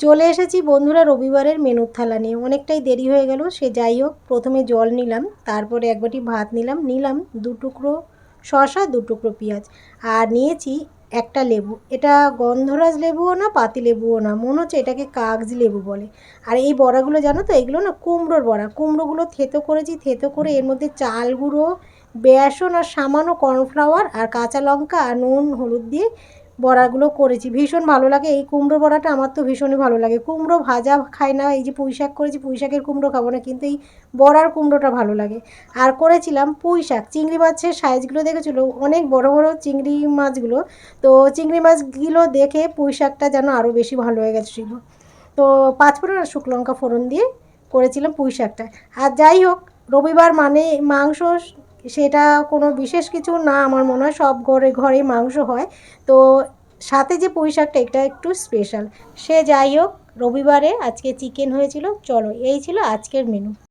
চলে এসেছি বন্ধুরা রবিবারের মেনুর থালা নিয়ে। অনেকটাই দেরি হয়ে গেল, সে যাই হোক। প্রথমে জল নিলাম, তারপরে এক বাটি ভাত নিলাম দু টুকরো শসা, দু টুকরো পেঁয়াজ, আর নিয়েছি একটা লেবু। এটা গন্ধরাজ লেবুও না, পাতি লেবুও না, মনে হচ্ছে এটাকে কাগজি লেবু বলে। আর এই বড়াগুলো জানো তো, এগুলো না কুমড়োর বড়া। কুমড়োগুলো থেতো করেছি, থেতো করে এর মধ্যে চাল গুঁড়ো, বেসন আর সামান্য কর্নফ্লাওয়ার আর কাঁচা লঙ্কা আর নুন হলুদ দিয়ে বড়াগুলো করেছি। ভীষণ ভালো লাগে এই কুমড়ো বড়াটা, আমার তো ভীষণই ভালো লাগে। কুমড়ো ভাজা খাই না, এই যে পুঁই শাক করেছি, পুঁই শাকের কুমড়ো খাবো না, কিন্তু এই বড়ার কুমড়োটা ভালো লাগে। আর করেছিলাম পুঁই শাক, চিংড়ি মাছের সাইজগুলো দেখেছিলো অনেক বড় বড় চিংড়ি মাছগুলো। তো চিংড়ি মাছগুলো দেখে পুঁই শাকটা যেন আরও বেশি ভালো হয়ে গেছিলো। তো পাঁচফোড়ন আর শুকনো লঙ্কা ফোড়ন দিয়ে করেছিলাম পুঁই শাকটা। আর যাই হোক, রবিবার মানে মাংস, সেটা কোনো বিশেষ কিছু না, আমার মনে হয় সব ঘরে ঘরে মাংস হয়। তো সাথে যে পুঁই শাকটা, এটা একটু স্পেশাল। সে যাই হোক, রবিবারে আজকে চিকেন হয়েছিল। চলো, এই ছিল আজকের মেনু।